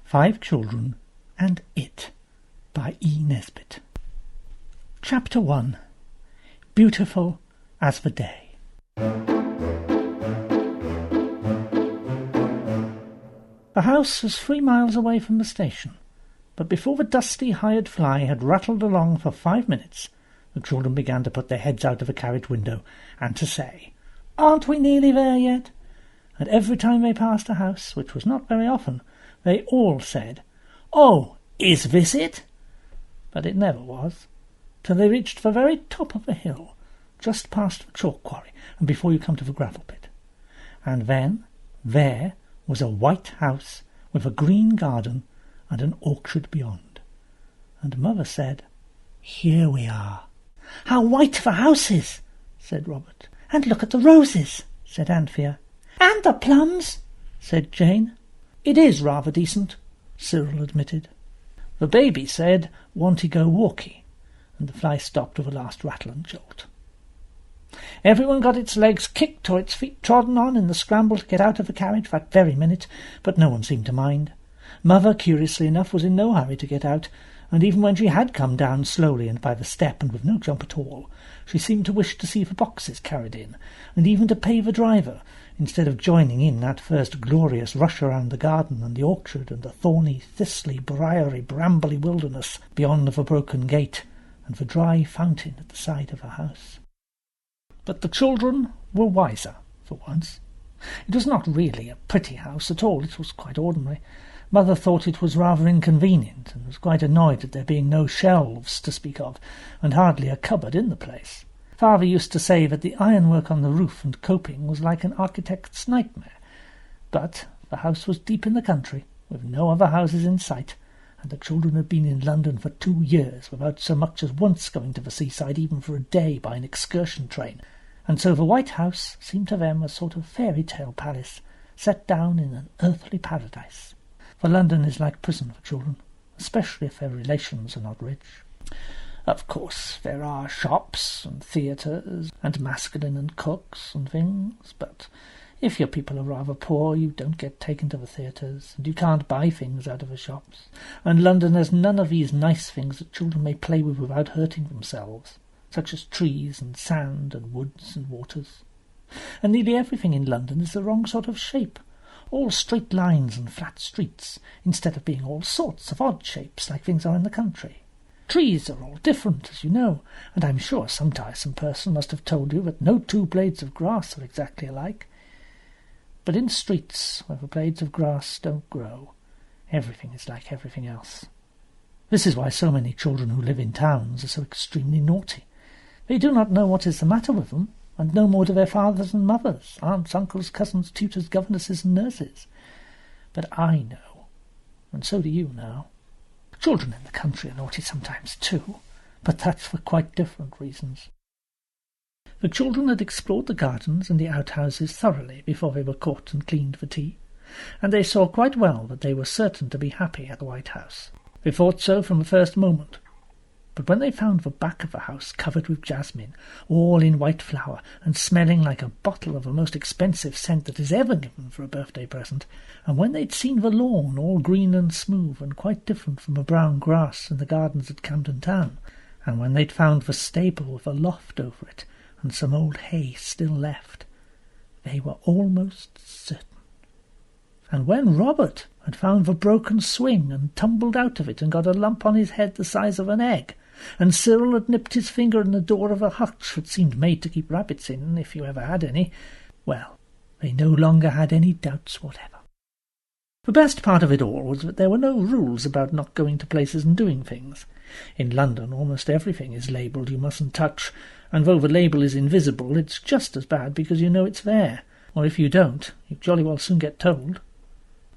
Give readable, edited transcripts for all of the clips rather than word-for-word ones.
5 Children and It by E. Nesbit. Chapter 1. Beautiful as the Day. The house was 3 miles away from the station, but before the dusty hired fly had rattled along for 5 minutes, the children began to put their heads out of the carriage window and to say, "Aren't we nearly there yet?" And every time they passed a house, which was not very often, they all said, "Oh, is this it?" But it never was, till they reached the very top of the hill, just past the chalk quarry, and before you come to the gravel pit. And then there was a white house with a green garden and an orchard beyond. And Mother said, "Here we are." "How white the house is," said Robert. "And look at the roses," said Anthea. "And the plums," said Jane. "It is rather decent," Cyril admitted. The baby said, "Want-y go walky," and the fly stopped with a last rattle and jolt. Everyone got its legs kicked or its feet trodden on in the scramble to get out of the carriage that very minute, but no one seemed to mind. Mother, curiously enough, was in no hurry to get out, and even when she had come down slowly and by the step and with no jump at all, she seemed to wish to see the boxes carried in, and even to pay the driver, instead of joining in that first glorious rush around the garden and the orchard and the thorny, thistly, briary, brambly wilderness beyond the broken gate and the dry fountain at the side of the house. But the children were wiser, for once. It was not really a pretty house at all, it was quite ordinary. Mother thought it was rather inconvenient, and was quite annoyed at there being no shelves to speak of, and hardly a cupboard in the place. Father used to say that the ironwork on the roof and coping was like an architect's nightmare. But the house was deep in the country, with no other houses in sight, and the children had been in London for 2 years without so much as once going to the seaside even for a day by an excursion train, and so the White House seemed to them a sort of fairy-tale palace set down in an earthly paradise. For London is like prison for children, especially if their relations are not rich. Of course, there are shops and theatres and masculine and cooks and things, but if your people are rather poor, you don't get taken to the theatres, and you can't buy things out of the shops, and London has none of these nice things that children may play with without hurting themselves, such as trees and sand and woods and waters. And nearly everything in London is the wrong sort of shape, all straight lines and flat streets, instead of being all sorts of odd shapes like things are in the country. Trees are all different, as you know, and I'm sure some tiresome person must have told you that no 2 blades of grass are exactly alike. But in streets where the blades of grass don't grow, everything is like everything else. This is why so many children who live in towns are so extremely naughty. They do not know what is the matter with them, and no more do their fathers and mothers, aunts, uncles, cousins, tutors, governesses, and nurses. But I know, and so do you now. Children in the country are naughty sometimes too, but that's for quite different reasons. The children had explored the gardens and the outhouses thoroughly before they were caught and cleaned for tea, and they saw quite well that they were certain to be happy at the White House. They thought so from the first moment. But when they found the back of the house covered with jasmine, all in white flower, and smelling like a bottle of the most expensive scent that is ever given for a birthday present, and when they'd seen the lawn all green and smooth and quite different from the brown grass in the gardens at Camden Town, and when they'd found the stable with a loft over it, and some old hay still left, they were almost certain. And when Robert had found the broken swing and tumbled out of it and got a lump on his head the size of an egg, and Cyril had nipped his finger in the door of a hutch that seemed made to keep rabbits in, if you ever had any, well, they no longer had any doubts whatever. The best part of it all was that there were no rules about not going to places and doing things. In London almost everything is labelled you mustn't touch, and though the label is invisible, it's just as bad because you know it's there, or if you don't, you jolly well soon get told.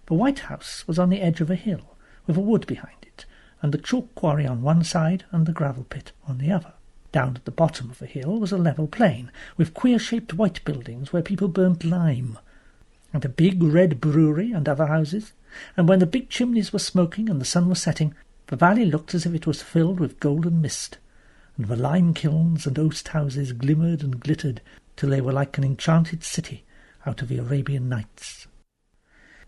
The White House was on the edge of a hill, with a wood behind it, and the chalk quarry on one side and the gravel pit on the other. Down at the bottom of the hill was a level plain, with queer-shaped white buildings where people burnt lime, and a big red brewery and other houses, and when the big chimneys were smoking and the sun was setting, the valley looked as if it was filled with golden mist, and the lime kilns and oast houses glimmered and glittered till they were like an enchanted city out of the Arabian Nights.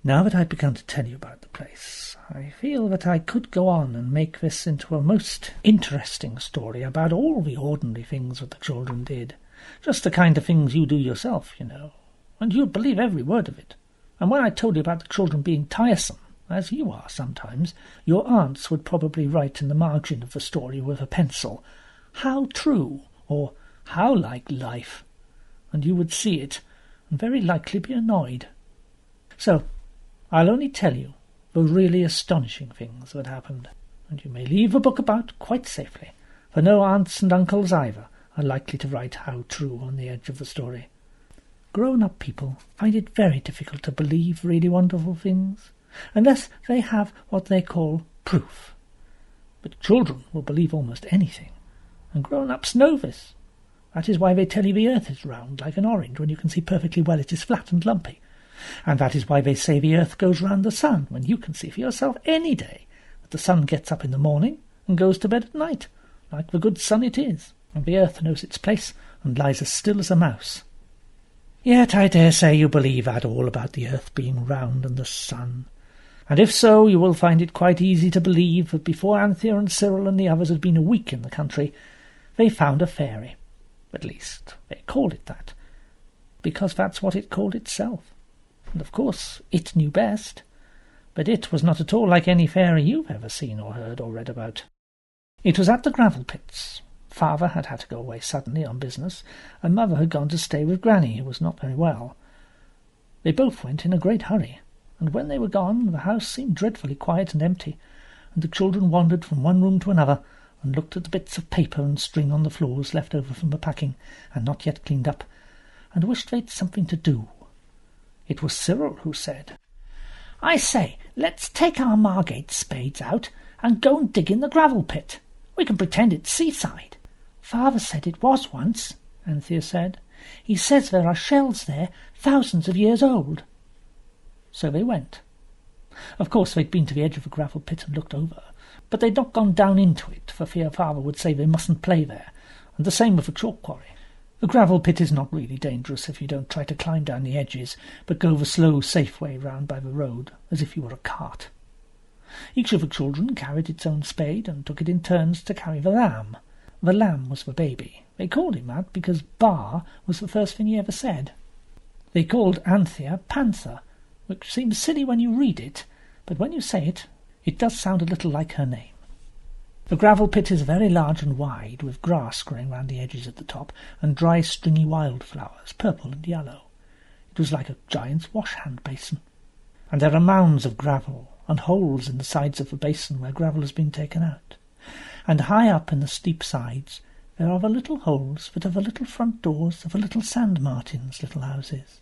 Now that I've begun to tell you about the place, I feel that I could go on and make this into a most interesting story about all the ordinary things that the children did. Just the kind of things you do yourself, you know. And you'd believe every word of it. And when I told you about the children being tiresome, as you are sometimes, your aunts would probably write in the margin of the story with a pencil, "How true," or "How like life," and you would see it, and very likely be annoyed. So, I'll only tell you the really astonishing things that happened, and you may leave the book about quite safely, for no aunts and uncles either are likely to write "How true" on the edge of the story. Grown-up people find it very difficult to believe really wonderful things, unless they have what they call proof. But children will believe almost anything, and grown-ups know this. That is why they tell you the earth is round like an orange when you can see perfectly well it is flat and lumpy. And that is why they say the earth goes round the sun when you can see for yourself any day that the sun gets up in the morning and goes to bed at night, like the good sun it is, and the earth knows its place and lies as still as a mouse. Yet I dare say you believe that all about the earth being round and the sun. And if so, you will find it quite easy to believe that before Anthea and Cyril and the others had been a week in the country, they found a fairy. At least, they called it that, because that's what it called itself. And of course, it knew best. But it was not at all like any fairy you've ever seen or heard or read about. It was at the gravel pits. Father had had to go away suddenly on business, and Mother had gone to stay with Granny, who was not very well. They both went in a great hurry, and when they were gone, the house seemed dreadfully quiet and empty, and the children wandered from one room to another, and looked at the bits of paper and string on the floors left over from the packing, and not yet cleaned up, and wished they'd something to do. It was Cyril who said, "I say, let's take our Margate spades out and go and dig in the gravel pit. We can pretend it's seaside." "Father said it was once," Anthea said. "He says there are shells there thousands of years old." So they went. Of course they'd been to the edge of the gravel pit and looked over, but they'd not gone down into it for fear Father would say they mustn't play there, and the same with the chalk quarry. The gravel pit is not really dangerous if you don't try to climb down the edges, but go the slow, safe way round by the road, as if you were a cart. Each of the children carried its own spade and took it in turns to carry the lamb. The lamb was the baby. They called him that because "Bar" was the first thing he ever said. They called Anthea Panther, which seems silly when you read it, but when you say it, it does sound a little like her name. The gravel pit is very large and wide, with grass growing round the edges at the top, and dry stringy wildflowers, purple and yellow. It was like a giant's wash-hand basin. And there are mounds of gravel, and holes in the sides of the basin where gravel has been taken out. And high up in the steep sides there are the little holes that are the little front doors of the little sand martins' little houses.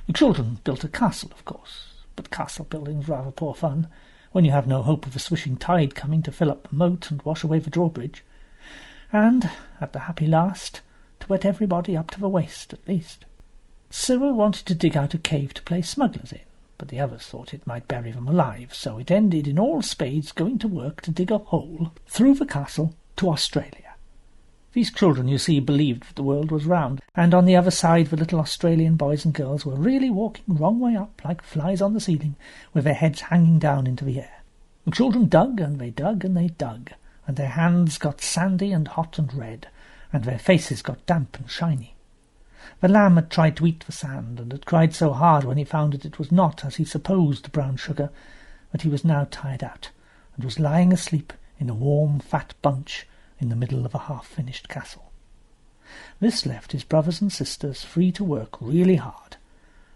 The children built a castle, of course, but castle building's rather poor fun, when you have no hope of a swishing tide coming to fill up the moat and wash away the drawbridge, and, at the happy last, to wet everybody up to the waist at least. Cyril wanted to dig out a cave to play smugglers in, but the others thought it might bury them alive, so it ended in all spades going to work to dig a hole through the castle to Australia. These children, you see, believed that the world was round, and on the other side the little Australian boys and girls were really walking the wrong way up, like flies on the ceiling, with their heads hanging down into the air. The children dug, and they dug, and they dug, and their hands got sandy and hot and red, and their faces got damp and shiny. The lamb had tried to eat the sand, and had cried so hard when he found that it was not, as he supposed, brown sugar, that he was now tired out, and was lying asleep in a warm, fat bunch in the middle of a half-finished castle. This left his brothers and sisters free to work really hard,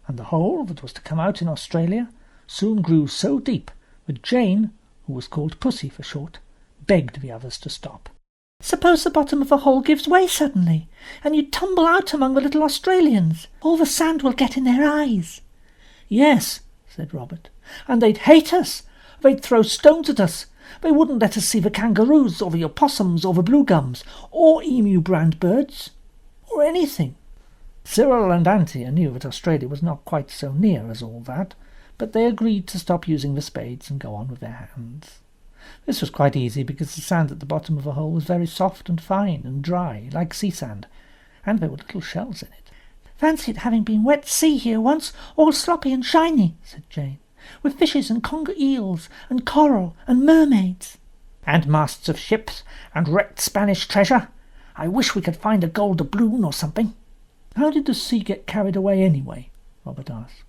and the hole that was to come out in Australia soon grew so deep that Jane, who was called Pussy for short, begged the others to stop. "Suppose the bottom of the hole gives way suddenly, and you tumble out among the little Australians. All the sand will get in their eyes." "Yes," said Robert, "and they'd hate us. They'd throw stones at us. They wouldn't let us see the kangaroos, or the opossums, or the blue gums, or emu-brand birds, or anything." Cyril and Anthea knew that Australia was not quite so near as all that, but they agreed to stop using the spades and go on with their hands. This was quite easy, because the sand at the bottom of the hole was very soft and fine and dry, like sea sand, and there were little shells in it. Fancy it having been wet sea here once, all sloppy and shiny, said Jane, with fishes and conger eels and coral and mermaids. And masts of ships and wrecked Spanish treasure. I wish we could find a gold doubloon or something. How did the sea get carried away anyway? Robert asked.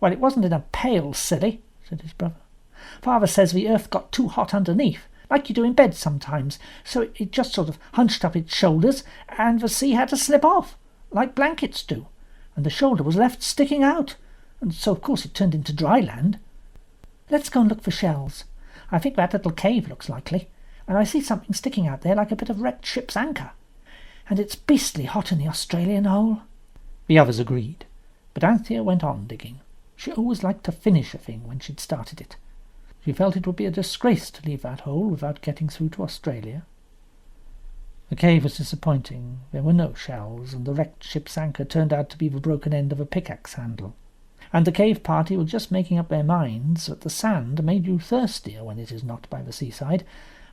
Well, it wasn't in a pail, silly, said his brother. Father says the earth got too hot underneath, like you do in bed sometimes, so it just sort of hunched up its shoulders, and the sea had to slip off, like blankets do, and the shoulder was left sticking out, and so of course it turned into dry land. Let's go and look for shells. I think that little cave looks likely, and I see something sticking out there like a bit of wrecked ship's anchor. And it's beastly hot in the Australian hole. The others agreed, but Anthea went on digging. She always liked to finish a thing when she'd started it. She felt it would be a disgrace to leave that hole without getting through to Australia. The cave was disappointing. There were no shells, and the wrecked ship's anchor turned out to be the broken end of a pickaxe handle. And the cave party were just making up their minds that the sand made you thirstier when it is not by the seaside,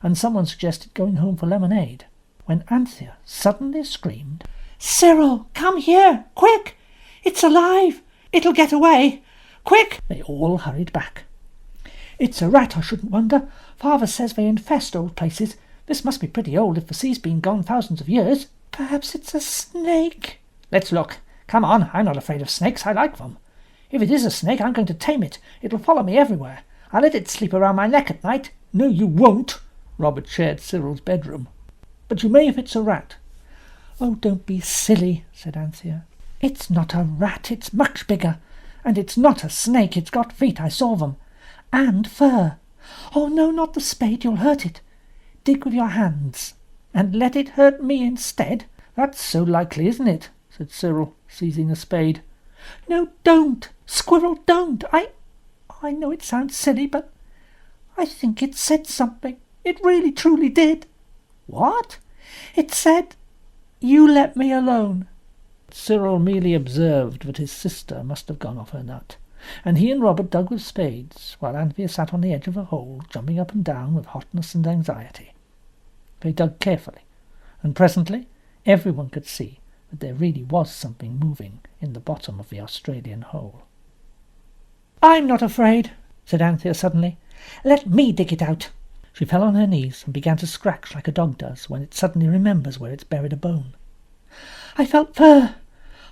and someone suggested going home for lemonade, when Anthea suddenly screamed, "Cyril, come here, quick! It's alive! It'll get away! Quick!" They all hurried back. "It's a rat, I shouldn't wonder. Father says they infest old places. This must be pretty old if the sea's been gone thousands of years." "Perhaps it's a snake." "Let's look. Come on, I'm not afraid of snakes. I like them. If it is a snake, I'm going to tame it. It'll follow me everywhere. I'll let it sleep around my neck at night." "No, you won't." Robert shared Cyril's bedroom. "But you may if it's a rat." "Oh, don't be silly," said Anthea. "It's not a rat. It's much bigger. And it's not a snake. It's got feet. I saw them. And fur. Oh, no, not the spade. You'll hurt it. Dig with your hands. And let it hurt me instead." "That's so likely, isn't it?" said Cyril, seizing a spade. "No, don't. Squirrel, don't. I know it sounds silly, but I think it said something. It really, truly did." "What?" "It said, 'You let me alone.'" Cyril merely observed that his sister must have gone off her nut, and he and Robert dug with spades, while Anthea sat on the edge of the hole, jumping up and down with hotness and anxiety. They dug carefully, and presently everyone could see that there really was something moving in the bottom of the Australian hole. "I'm not afraid," said Anthea suddenly. "Let me dig it out." She fell on her knees and began to scratch like a dog does when it suddenly remembers where it's buried a bone. "I felt fur.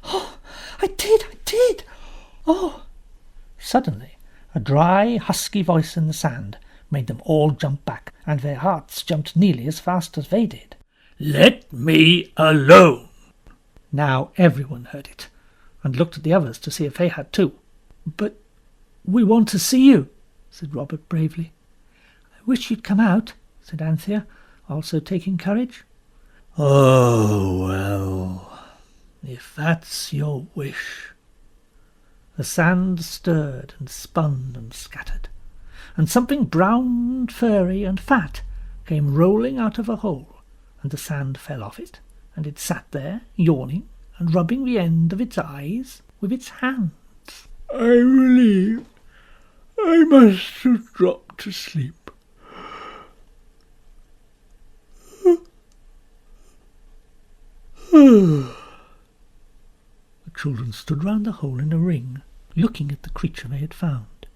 Oh, I did. Oh." Suddenly a dry, husky voice in the sand made them all jump back, and their hearts jumped nearly as fast as they did. "Let me alone." Now everyone heard it, and looked at the others to see if they had too. "But we want to see you," said Robert bravely. "I wish you'd come out," said Anthea, also taking courage. "Oh, well, if that's your wish." The sand stirred and spun and scattered, and something brown, furry, and fat came rolling out of a hole, and the sand fell off it, and it sat there, yawning, and rubbing the end of its eyes with its hands. "I believe I must have dropped to sleep. The children stood round the hole in a ring, looking at the creature they had found.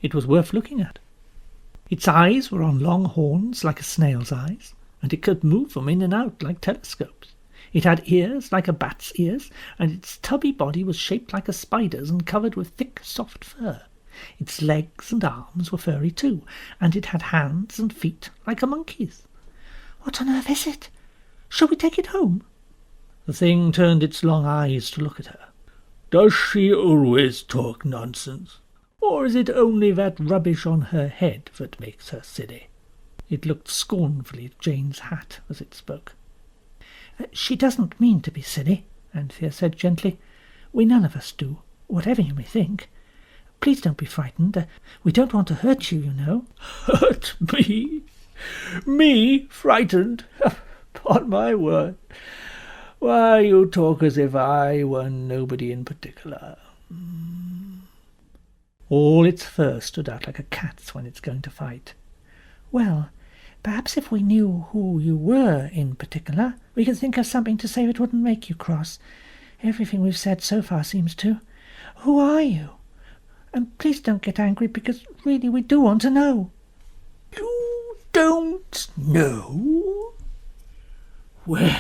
It was worth looking at. Its eyes were on long horns like a snail's eyes, and it could move them in and out like telescopes. It had ears like a bat's ears, and its tubby body was shaped like a spider's and covered with thick, soft fur. Its legs and arms were furry too, and it had hands and feet like a monkey's. "What on earth is it? Shall we take it home?" The thing turned its long eyes to look at her. "Does she always talk nonsense, or is it only that rubbish on her head that makes her silly?" It looked scornfully at Jane's hat as it spoke. "She doesn't mean to be silly," Anthea said gently. "We none of us do, whatever you may think. Please don't be frightened. We don't want to hurt you, you know." "Hurt me? Me frightened? Upon my word. Why, you talk as if I were nobody in particular." All its fur stood out like a cat's when it's going to fight. "Well, perhaps if we knew who you were in particular, we could think of something to say that wouldn't make you cross. Everything we've said so far seems to. Who are you? And please don't get angry, because really we do want to know. You don't know? Well,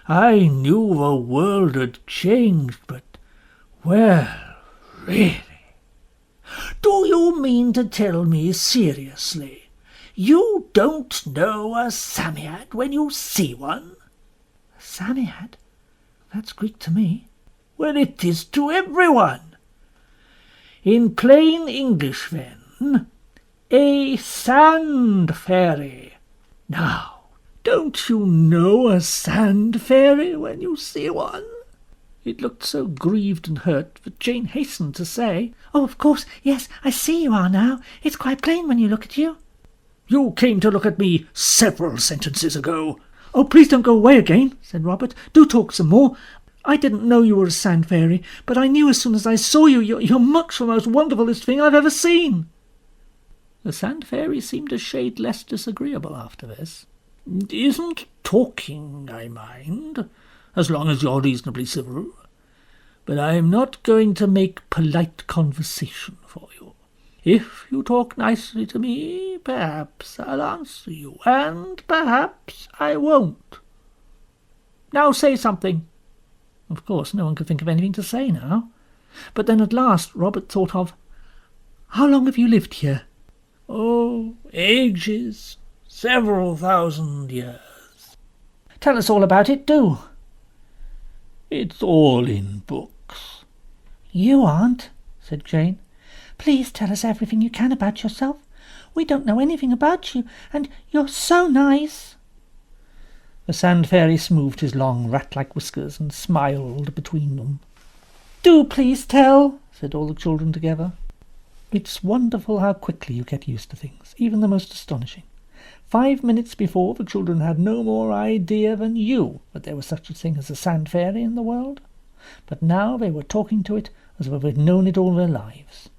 I knew the world had changed, but, well, really. Do you mean to tell me seriously you don't know a Psammead when you see one? A Psammead? That's Greek to me. Well, it is to everyone. In plain English, then, a sand fairy. Now, don't you know a sand fairy when you see one? It looked so grieved and hurt that Jane hastened to say, "Oh, of course, yes, I see you are now. It's quite plain when you look at you." You came to look at me several sentences ago. "Oh, please don't go away again," said Robert. "Do talk some more. I didn't know you were a sand fairy, but I knew as soon as I saw you you're much the most wonderfulest thing I've ever seen." The sand fairy seemed a shade less disagreeable after this. "It isn't talking I mind, as long as you're reasonably civil. But I am not going to make polite conversation for you. If you talk nicely to me, perhaps I'll answer you, and perhaps I won't. Now say something." Of course, no one could think of anything to say now. But then at last Robert thought of, "How long have you lived here?" "Oh, ages, several thousand years." "Tell us all about it, do." "It's all in books." "You aren't," said Jane. "Please tell us everything you can about yourself. We don't know anything about you, and you're so nice." The sand fairy smoothed his long rat-like whiskers and smiled between them. "Do please tell," said all the children together. It's wonderful how quickly you get used to things, even the most astonishing. 5 minutes before, the children had no more idea than you that there was such a thing as a sand fairy in the world. But now they were talking to it as though they'd known it all their lives.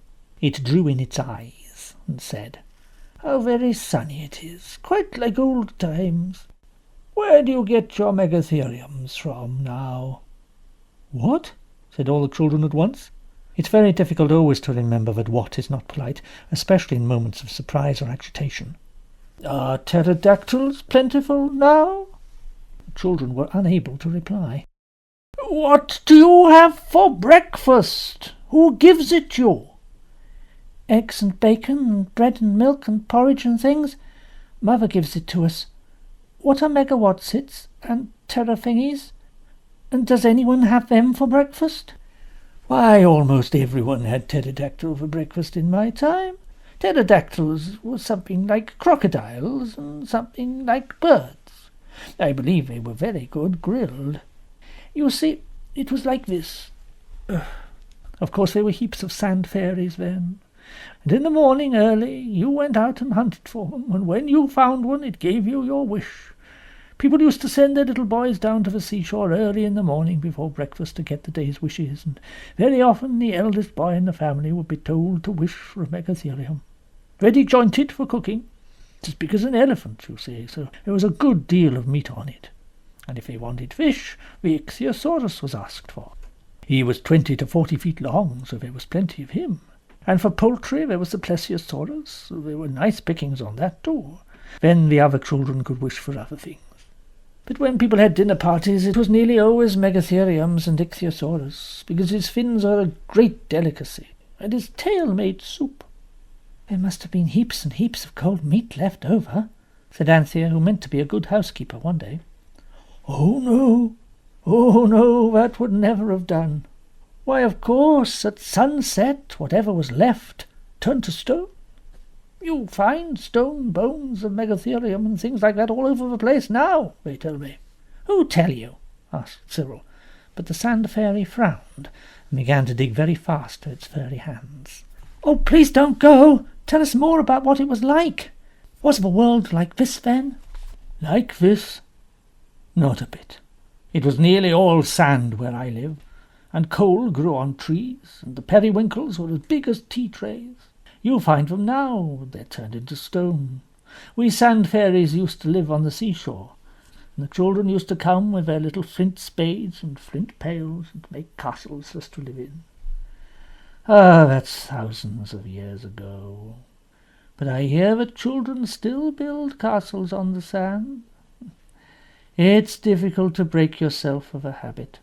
It drew in its eyes and said, "How very sunny it is, quite like old times. Where do you get your megatheriums from now?" "What?" said all the children at once. It's very difficult always to remember that what is not polite, especially in moments of surprise or agitation. "Are pterodactyls plentiful now?" The children were unable to reply. "What do you have for breakfast? Who gives it you?" "Eggs and bacon and bread and milk and porridge and things. Mother gives it to us. What are megawatsits and terrathingies? And does anyone have them for breakfast?" "Why, almost everyone had pterodactyl for breakfast in my time. Pterodactyls were something like crocodiles and something like birds. I believe they were very good grilled. You see, it was like this. Of course there were heaps of sand fairies then. And in the morning early you went out and hunted for them, and when you found one it gave you your wish. People used to send their little boys down to the seashore early in the morning before breakfast to get the day's wishes, and very often the eldest boy in the family would be told to wish for a megatherium. Ready jointed for cooking. It's as big as an elephant, you see, so there was a good deal of meat on it. And if they wanted fish, the ichthyosaurus was asked for. He was 20 to 40 feet long, so there was plenty of him. And for poultry there was the plesiosaurus, so there were nice pickings on that too. Then the other children could wish for other things. But when people had dinner parties, it was nearly always megatheriums and ichthyosaurus, because his fins are a great delicacy, and his tail made soup. "There must have been heaps and heaps of cold meat left over," said Anthea, who meant to be a good housekeeper one day. Oh, no, that would never have done. Why, of course, at sunset, whatever was left turned to stone. You find stone bones of megatherium and things like that all over the place now, they tell me." "Who tell you?" asked Cyril, but the sand fairy frowned and began to dig very fast with its furry hands. "Oh, please don't go. Tell us more about what it was like. Was the world like this then?" "Like this? Not a bit. It was nearly all sand where I live, and coal grew on trees, and the periwinkles were as big as tea trays. You find them now, they're turned into stone. We sand fairies used to live on the seashore, And the children used to come with their little flint spades and flint pails and make castles for us to live in. Ah, that's thousands of years ago. But I hear that children still build castles on the sand. It's difficult to break yourself of a habit.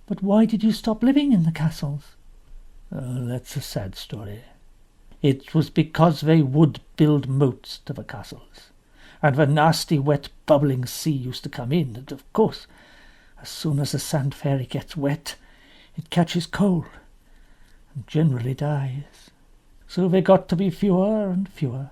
But why did you stop living in the castles? Oh, that's a sad story. It was because they would build moats to the castles, and the nasty, wet, bubbling sea used to come in, and of course, as soon as the sand fairy gets wet, it catches cold, and generally dies. So there got to be fewer and fewer.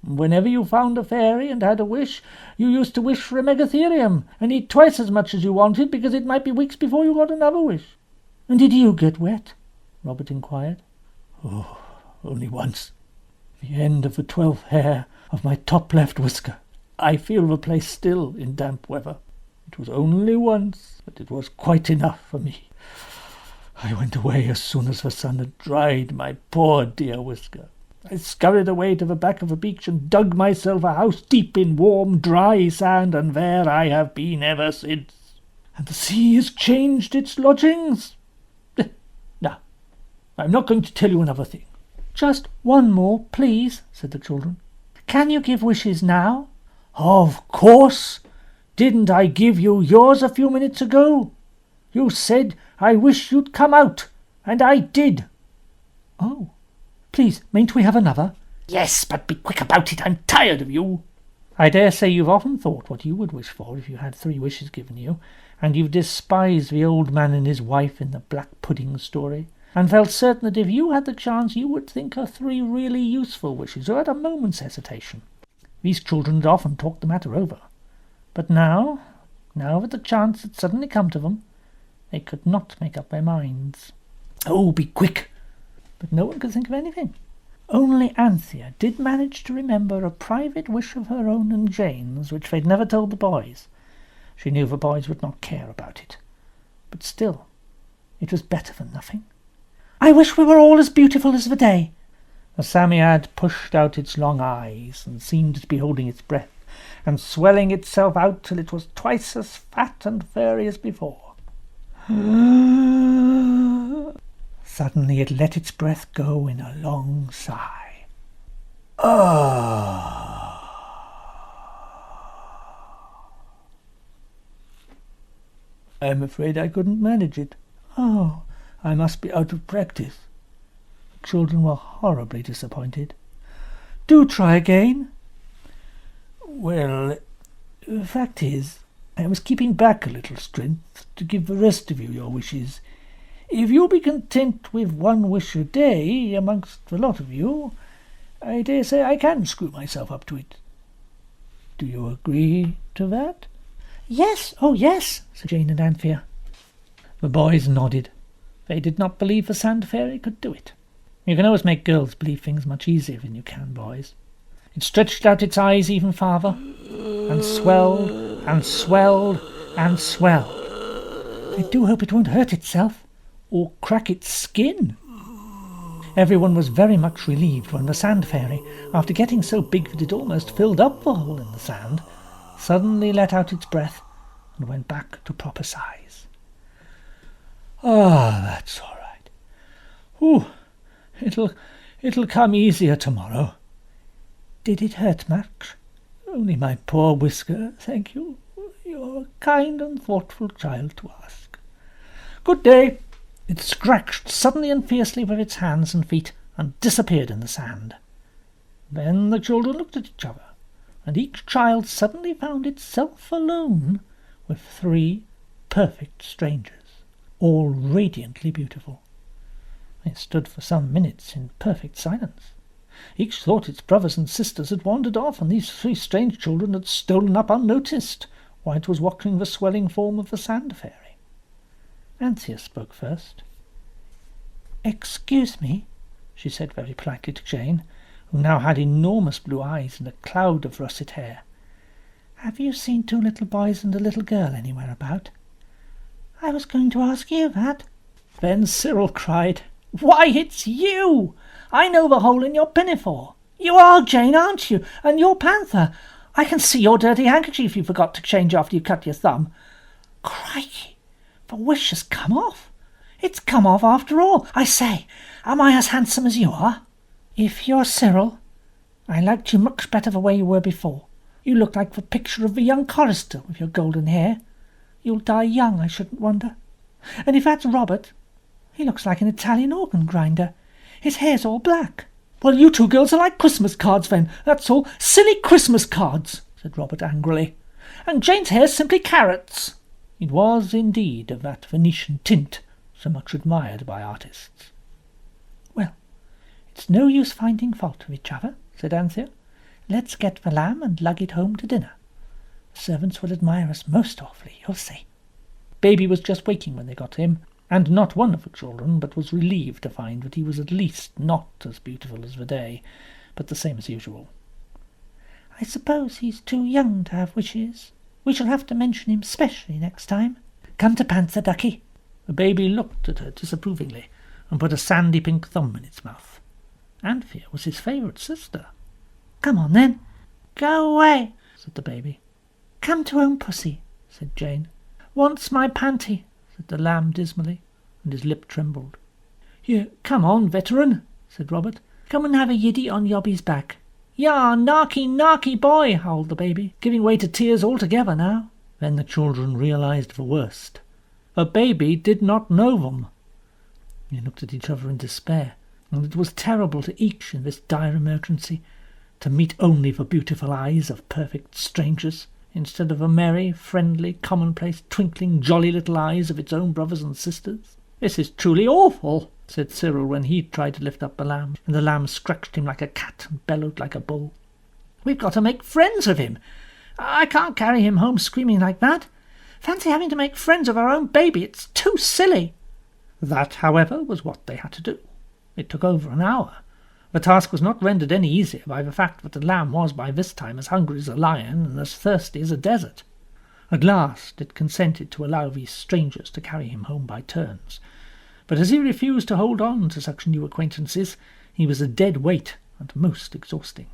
Whenever you found a fairy and had a wish, you used to wish for a megatherium and eat twice as much as you wanted, because it might be weeks before you got another wish. And did you get wet? Robert inquired. Oh, only once. The end of the 12th hair of my top left whisker. I feel the place still in damp weather. It was only once, but it was quite enough for me. I went away as soon as the sun had dried my poor dear whisker. I scurried away to the back of the beach and dug myself a house deep in warm, dry sand, and there I have been ever since. And the sea has changed its lodgings. Now, I'm not going to tell you another thing. Just one more, please, said the children. Can you give wishes now? Of course. Didn't I give you yours a few minutes ago? You said, I wish you'd come out, and I did. Oh. Please, mayn't we have another? Yes, but be quick about it. I'm tired of you. I dare say you've often thought what you would wish for if you had 3 wishes given you, and you've despised the old man and his wife in the black pudding story, and felt certain that if you had the chance you would think of 3 really useful wishes without a moment's hesitation. These children had often talked the matter over. But now that the chance had suddenly come to them, they could not make up their minds. Oh, be quick! But no one could think of anything. Only Anthea did manage to remember a private wish of her own and Jane's, which they'd never told the boys. She knew the boys would not care about it. But still, it was better than nothing. I wish we were all as beautiful as the day. The Samiad pushed out its long eyes, and seemed to be holding its breath, and swelling itself out till it was twice as fat and fairy as before. Suddenly it let its breath go in a long sigh. I'm afraid I couldn't manage it. Oh, I must be out of practice. The children were horribly disappointed. Do try again. Well, the fact is, I was keeping back a little strength to give the rest of you your wishes. If you'll be content with 1 wish a day amongst the lot of you, I dare say I can screw myself up to it. Do you agree to that? Yes, oh yes, said Jane and Anthea. The boys nodded. They did not believe the Sand Fairy could do it. You can always make girls believe things much easier than you can boys. It stretched out its eyes even farther, and swelled and swelled and swelled. I do hope it won't hurt itself, or crack its skin. Everyone was very much relieved when the Sand Fairy, after getting so big that it almost filled up the hole in the sand, suddenly let out its breath and went back to proper size. Ah, that's all right. Ooh, it'll come easier tomorrow. Did it hurt much? Only my poor whisker, thank you. You're a kind and thoughtful child to ask. Good day. It scratched suddenly and fiercely with its hands and feet and disappeared in the sand. Then the children looked at each other, and each child suddenly found itself alone with 3 perfect strangers, all radiantly beautiful. They stood for some minutes in perfect silence. Each thought its brothers and sisters had wandered off, and these 3 strange children had stolen up unnoticed while it was watching the swelling form of the Sand Fairy. Anthea spoke first. "Excuse me," she said very politely to Jane, who now had enormous blue eyes and a cloud of russet hair. "Have you seen 2 little boys and a little girl anywhere about?" "I was going to ask you that." Then Cyril cried, "Why, it's you! I know the hole in your pinafore. You are Jane, aren't you? And you're Panther. I can see your dirty handkerchief you forgot to change after you cut your thumb. Crikey, the wish has come off. It's come off after all. I say, am I as handsome as you are? If you're Cyril, I liked you much better the way you were before. You look like the picture of the young chorister with your golden hair. You'll die young, I shouldn't wonder. And if that's Robert, he looks like an Italian organ grinder. His hair's all black. Well, you two girls are like Christmas cards, then. That's all. Silly Christmas cards, said Robert angrily. And Jane's hair's simply carrots. It was indeed of that Venetian tint so much admired by artists. Well, it's no use finding fault with each other, said Anthea. Let's get the lamb and lug it home to dinner. The servants will admire us most awfully, you'll see. Baby was just waking when they got to him, and not one of the children but was relieved to find that he was at least not as beautiful as the day, but the same as usual. I suppose he's too young to have wishes. We shall have to mention him specially next time. Come to Panther, ducky. The baby looked at her disapprovingly and put a sandy pink thumb in its mouth. Anthea was his favourite sister. Come on, then. Go away, said the baby. Come to own pussy, said Jane. Wants my panty, said the lamb dismally, and his lip trembled. Here, come on, veteran, said Robert. Come and have a yiddy on Yobby's back. Ya, narky, narky boy, howled the baby, giving way to tears altogether now. Then the children realized the worst. The baby did not know them. They looked at each other in despair, and it was terrible to each in this dire emergency to meet only the beautiful eyes of perfect strangers, instead of the merry, friendly, commonplace, twinkling, jolly little eyes of its own brothers and sisters. This is truly awful, said Cyril when he tried to lift up the lamb, and the lamb scratched him like a cat and bellowed like a bull. We've got to make friends of him. I can't carry him home screaming like that. Fancy having to make friends of our own baby. It's too silly. That, however, was what they had to do. It took over an hour. The task was not rendered any easier by the fact that the lamb was by this time as hungry as a lion and as thirsty as a desert. At last it consented to allow these strangers to carry him home by turns, but as he refused to hold on to such new acquaintances, he was a dead weight and most exhausting.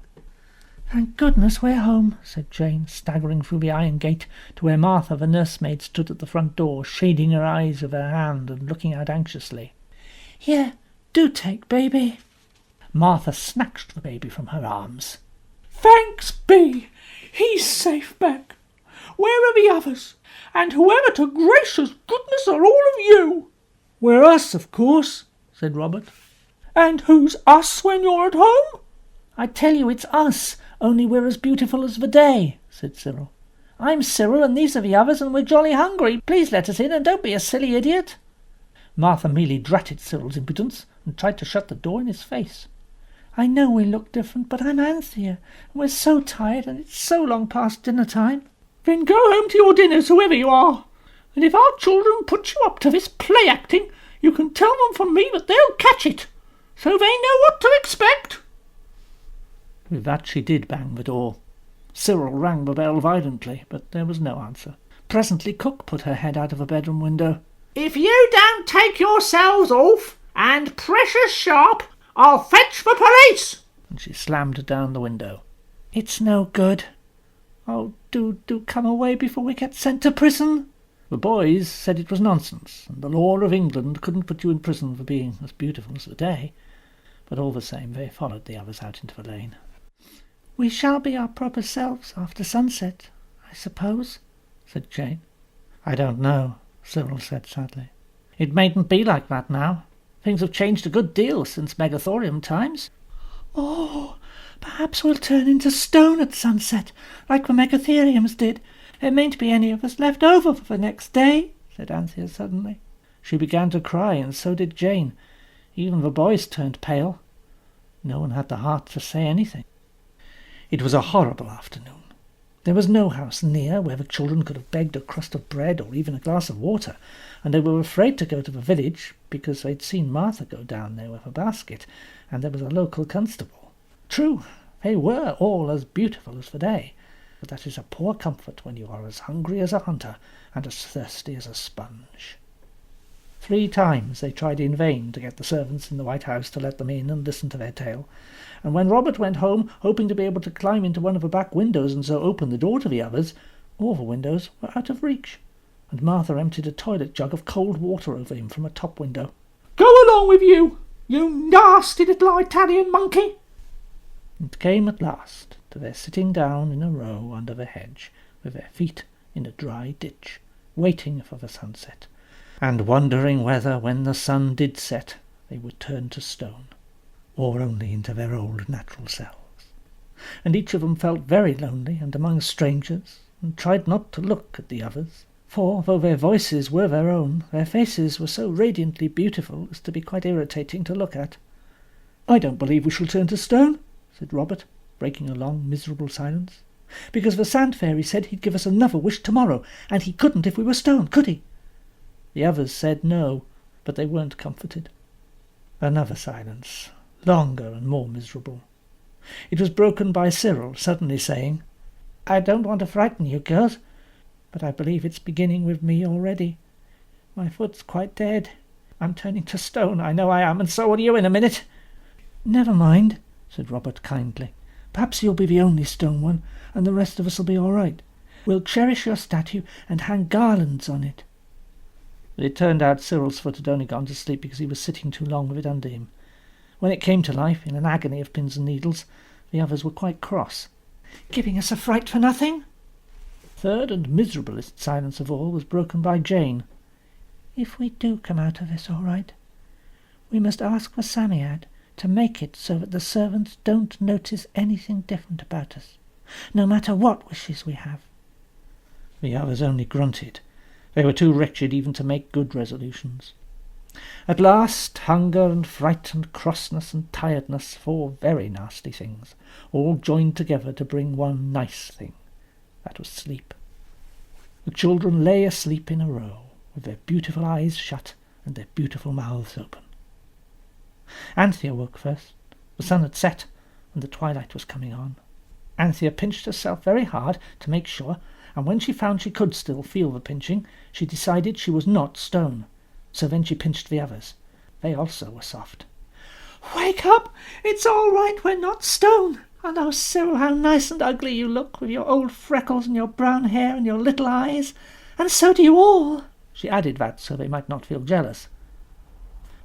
Thank goodness we're home, said Jane, staggering through the iron gate to where Martha, the nursemaid, stood at the front door, shading her eyes with her hand and looking out anxiously. Here, do take baby. Martha snatched the baby from her arms. Thanks be! He's safe back. Where are the others? And whoever to gracious goodness are all of you? We're us, of course, said Robert. And who's us when you're at home? I tell you it's us, only we're as beautiful as the day, said Cyril. I'm Cyril, and these are the others, and we're jolly hungry. Please let us in, and don't be a silly idiot. Martha merely dratted Cyril's impudence and tried to shut the door in his face. I know we look different, but I'm Anthea, and we're so tired, and it's so long past dinner time. Then go home to your dinners, whoever you are. And if our children put you up to this play-acting, you can tell them from me that they'll catch it, so they know what to expect. With that she did bang the door. Cyril rang the bell violently, but there was no answer. Presently Cook put her head out of a bedroom window. If you don't take yourselves off, and precious sharp, I'll fetch the police! And she slammed down the window. It's no good. Oh, do come away before we get sent to prison. The boys said it was nonsense, and the law of England couldn't put you in prison for being as beautiful as the day. But all the same, they followed the others out into the lane. We shall be our proper selves after sunset, I suppose, said Jane. I don't know, Cyril said sadly. It mayn't be like that now. Things have changed a good deal since Megathorium times. Oh, perhaps we'll turn into stone at sunset, like the Megatheriums did. There mayn't be any of us left over for the next day, said Anthea suddenly. She began to cry, and so did Jane. Even the boys turned pale. No one had the heart to say anything. It was a horrible afternoon. There was no house near where the children could have begged a crust of bread or even a glass of water, and they were afraid to go to the village because they'd seen Martha go down there with a basket, and there was a local constable. True, they were all as beautiful as the day, but that is a poor comfort when you are as hungry as a hunter and as thirsty as a sponge. 3 times they tried in vain to get the servants in the White House to let them in and listen to their tale, and when Robert went home, hoping to be able to climb into one of the back windows and so open the door to the others, all the windows were out of reach, and Martha emptied a toilet jug of cold water over him from a top window. "Go along with you, you nasty little Italian monkey!" It came at last to their sitting down in a row under the hedge, with their feet in a dry ditch, waiting for the sunset, and wondering whether, when the sun did set, they would turn to stone, or only into their old natural selves. And each of them felt very lonely and among strangers, and tried not to look at the others, for, though their voices were their own, their faces were so radiantly beautiful as to be quite irritating to look at. "I don't believe we shall turn to stone," said Robert, breaking a long, miserable silence, "because the Sand Fairy said he'd give us another wish tomorrow, and he couldn't if we were stone, could he?" The others said no, but they weren't comforted. Another silence, longer and more miserable. It was broken by Cyril suddenly saying, "I don't want to frighten you, girls, but I believe it's beginning with me already. My foot's quite dead. I'm turning to stone, I know I am, and so will you in a minute." "Never mind," said Robert kindly. "Perhaps you'll be the only stone one, and the rest of us will be all right. We'll cherish your statue and hang garlands on it." It turned out Cyril's foot had only gone to sleep because he was sitting too long with it under him. When it came to life, in an agony of pins and needles, the others were quite cross. "Giving us a fright for nothing?" Third and miserablest silence of all was broken by Jane. "If we do come out of this all right, we must ask the Psammead to make it so that the servants don't notice anything different about us, no matter what wishes we have." The others only grunted. They were too wretched even to make good resolutions. At last, hunger and fright and crossness and tiredness, 4 very nasty things, all joined together to bring one nice thing. That was sleep. The children lay asleep in a row, with their beautiful eyes shut and their beautiful mouths open. Anthea woke first. The sun had set, and the twilight was coming on. Anthea pinched herself very hard to make sure, and when she found she could still feel the pinching, she decided she was not stone. So then she pinched the others. They also were soft. "Wake up! It's all right, we're not stone. And oh, Cyril, how nice and ugly you look, with your old freckles and your brown hair and your little eyes. And so do you all." She added that so they might not feel jealous.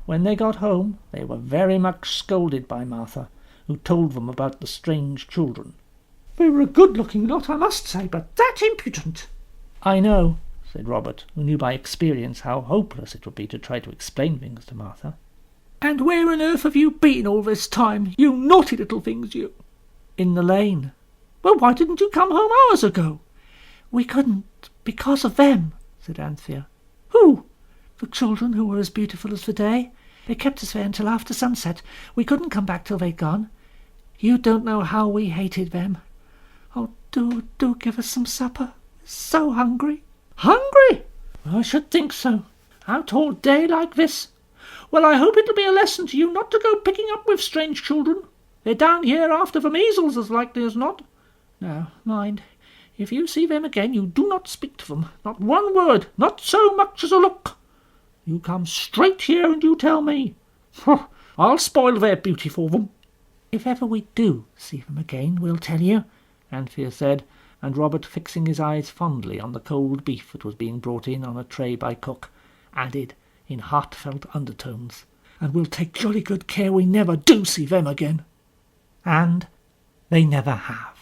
When they got home, they were very much scolded by Martha, who told them about the strange children. "They were a good-looking lot, I must say, but that impudent." "I know," said Robert, who knew by experience how hopeless it would be to try to explain things to Martha. "And where on earth have you been all this time, you naughty little things, you?" "In the lane." "Well, why didn't you come home hours ago?" "We couldn't, because of them," said Anthea. "Who?" "The children who were as beautiful as the day. They kept us there until after sunset. We couldn't come back till they'd gone. You don't know how we hated them. Oh, do give us some supper. We're so hungry." "Hungry? I should think so. Out all day like this? Well, I hope it'll be a lesson to you not to go picking up with strange children. They're down here after the measles as likely as not. Now, mind, if you see them again, you do not speak to them. Not one word, not so much as a look. You come straight here and you tell me. I'll spoil their beauty for them." "If ever we do see them again, we'll tell you," Anthea said, and Robert, fixing his eyes fondly on the cold beef that was being brought in on a tray by cook, added in heartfelt undertones, "And we'll take jolly good care we never do see them again." And they never have.